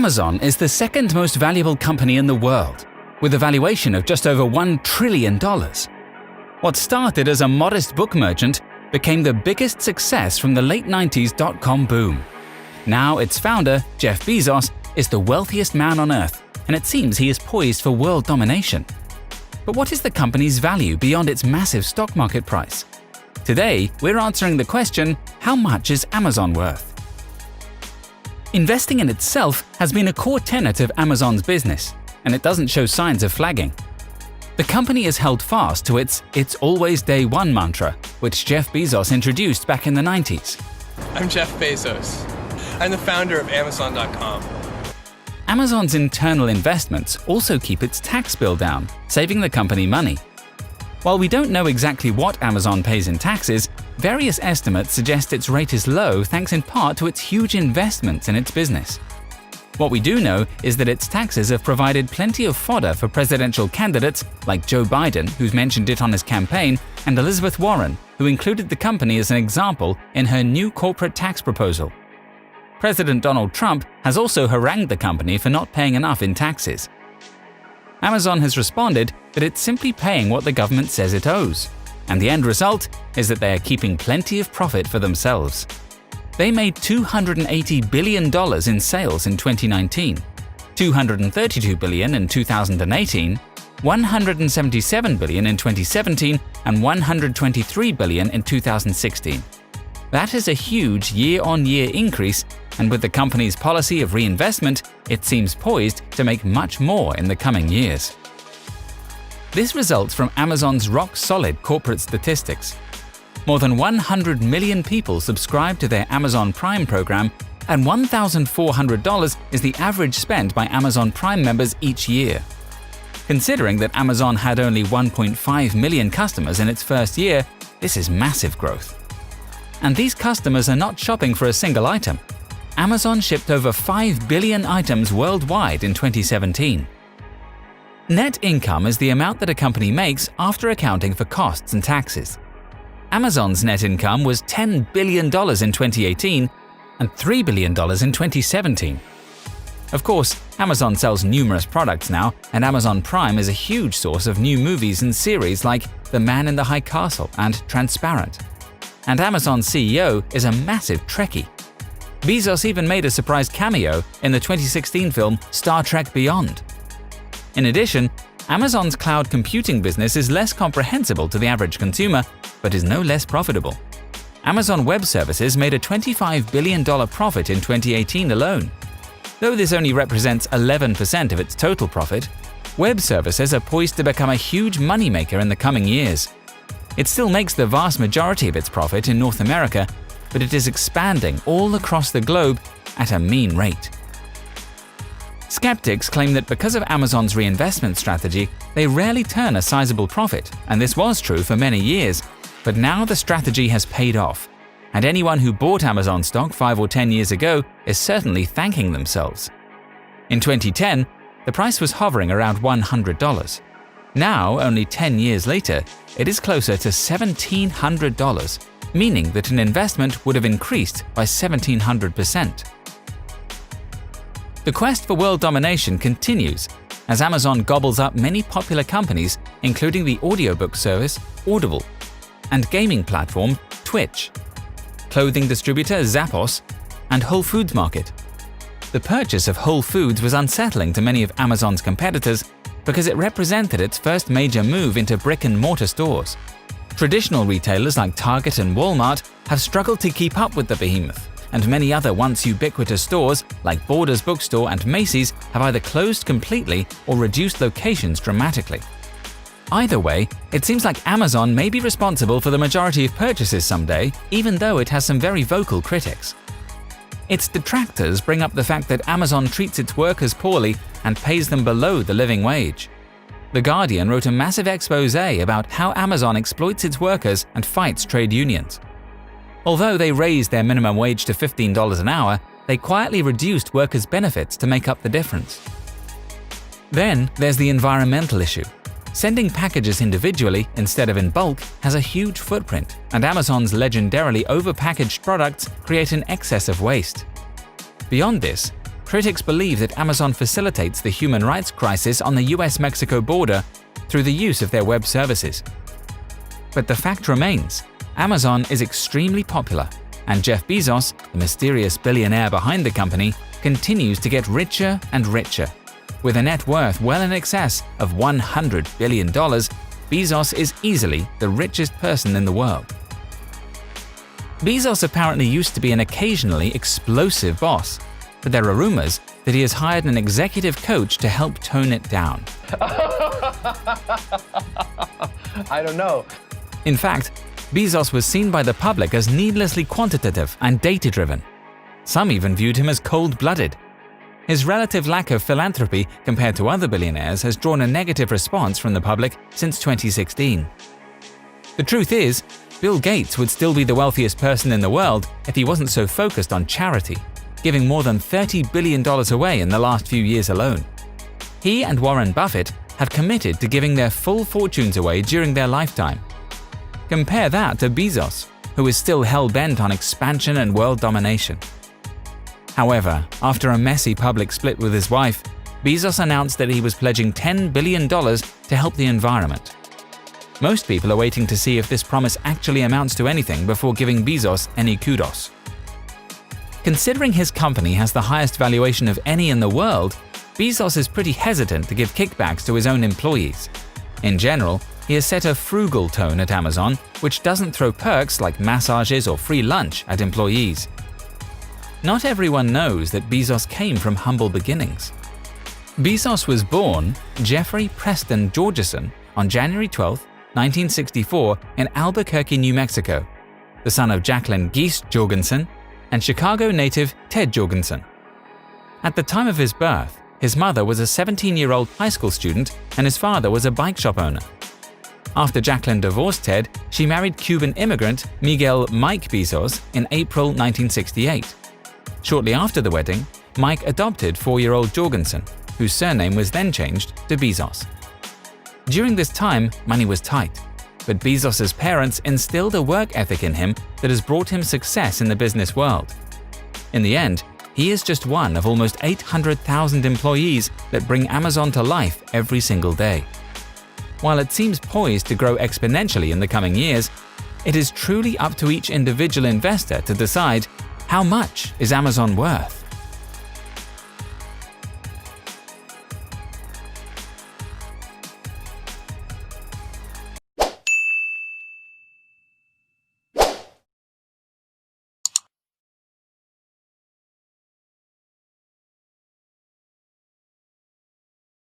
Amazon is the second most valuable company in the world, with a valuation of just over $1 trillion. What started as a modest book merchant became the biggest success from the late 90s dot-com boom. Now its founder, Jeff Bezos, is the wealthiest man on earth, and it seems he is poised for world domination. But what is the company's value beyond its massive stock market price? Today, we're answering the question, how much is Amazon worth? Investing in itself has been a core tenet of Amazon's business, and it doesn't show signs of flagging. The company has held fast to its "It's always day one" mantra, which Jeff Bezos introduced back in the 90s. I'm Jeff Bezos. I'm the founder of Amazon.com. Amazon's internal investments also keep its tax bill down, saving the company money. While we don't know exactly what Amazon pays in taxes, various estimates suggest its rate is low thanks in part to its huge investments in its business. What we do know is that its taxes have provided plenty of fodder for presidential candidates like Joe Biden, who's mentioned it on his campaign, and Elizabeth Warren, who included the company as an example in her new corporate tax proposal. President Donald Trump has also harangued the company for not paying enough in taxes. Amazon has responded that it's simply paying what the government says it owes, and the end result is that they are keeping plenty of profit for themselves. They made $280 billion in sales in 2019, $232 billion in 2018, $177 billion in 2017, and $123 billion in 2016. That is a huge year-on-year increase, and with the company's policy of reinvestment, it seems poised to make much more in the coming years. This results from Amazon's rock-solid corporate statistics. More than 100 million people subscribe to their Amazon Prime program, and $1,400 is the average spent by Amazon Prime members each year. Considering that Amazon had only 1.5 million customers in its first year, this is massive growth. And these customers are not shopping for a single item. Amazon shipped over 5 billion items worldwide in 2017. Net income is the amount that a company makes after accounting for costs and taxes. Amazon's net income was $10 billion in 2018 and $3 billion in 2017. Of course, Amazon sells numerous products now, and Amazon Prime is a huge source of new movies and series like The Man in the High Castle and Transparent. And Amazon's CEO is a massive Trekkie. Bezos even made a surprise cameo in the 2016 film Star Trek Beyond. In addition, Amazon's cloud computing business is less comprehensible to the average consumer, but is no less profitable. Amazon Web Services made a $25 billion profit in 2018 alone. Though this only represents 11% of its total profit, Web Services are poised to become a huge moneymaker in the coming years. It still makes the vast majority of its profit in North America, but it is expanding all across the globe at a mean rate. Skeptics claim that because of Amazon's reinvestment strategy, they rarely turn a sizable profit, and this was true for many years, but now the strategy has paid off, and anyone who bought Amazon stock 5 or 10 years ago is certainly thanking themselves. In 2010, the price was hovering around $100. Now, only 10 years later, it is closer to $1,700, meaning that an investment would have increased by 1,700%. The quest for world domination continues as Amazon gobbles up many popular companies, including the audiobook service Audible and gaming platform Twitch, clothing distributor Zappos, and Whole Foods Market. The purchase of Whole Foods was unsettling to many of Amazon's competitors because it represented its first major move into brick-and-mortar stores. Traditional retailers like Target and Walmart have struggled to keep up with the behemoth, and many other once ubiquitous stores like Borders Bookstore and Macy's have either closed completely or reduced locations dramatically. Either way, it seems like Amazon may be responsible for the majority of purchases someday, even though it has some very vocal critics. Its detractors bring up the fact that Amazon treats its workers poorly and pays them below the living wage. The Guardian wrote a massive exposé about how Amazon exploits its workers and fights trade unions. Although they raised their minimum wage to $15 an hour, they quietly reduced workers' benefits to make up the difference. Then there's the environmental issue. Sending packages individually instead of in bulk has a huge footprint, and Amazon's legendarily overpackaged products create an excess of waste. Beyond this, critics believe that Amazon facilitates the human rights crisis on the US-Mexico border through the use of their web services. But the fact remains, Amazon is extremely popular, and Jeff Bezos, the mysterious billionaire behind the company, continues to get richer and richer. With a net worth well in excess of $100 billion, Bezos is easily the richest person in the world. Bezos apparently used to be an occasionally explosive boss, but there are rumors that he has hired an executive coach to help tone it down. I don't know. In fact, Bezos was seen by the public as needlessly quantitative and data-driven. Some even viewed him as cold-blooded. His relative lack of philanthropy compared to other billionaires has drawn a negative response from the public since 2016. The truth is, Bill Gates would still be the wealthiest person in the world if he wasn't so focused on charity, giving more than $30 billion away in the last few years alone. He and Warren Buffett have committed to giving their full fortunes away during their lifetime. Compare that to Bezos, who is still hell-bent on expansion and world domination. However, after a messy public split with his wife, Bezos announced that he was pledging $10 billion to help the environment. Most people are waiting to see if this promise actually amounts to anything before giving Bezos any kudos. Considering his company has the highest valuation of any in the world, Bezos is pretty hesitant to give kickbacks to his own employees. In general, he has set a frugal tone at Amazon, which doesn't throw perks like massages or free lunch at employees. Not everyone knows that Bezos came from humble beginnings. Bezos was born Jeffrey Preston Georgeson on January 12, 1964 in Albuquerque, New Mexico, the son of Jacqueline Geese Jorgensen and Chicago native Ted Jorgensen. At the time of his birth, his mother was a 17-year-old high school student and his father was a bike shop owner. After Jacqueline divorced Ted, she married Cuban immigrant Miguel Mike Bezos in April 1968. Shortly after the wedding, Mike adopted 4-year-old Jorgensen, whose surname was then changed to Bezos. During this time, money was tight, but Bezos's parents instilled a work ethic in him that has brought him success in the business world. In the end, he is just one of almost 800,000 employees that bring Amazon to life every single day. While it seems poised to grow exponentially in the coming years, it is truly up to each individual investor to decide how much is Amazon worth.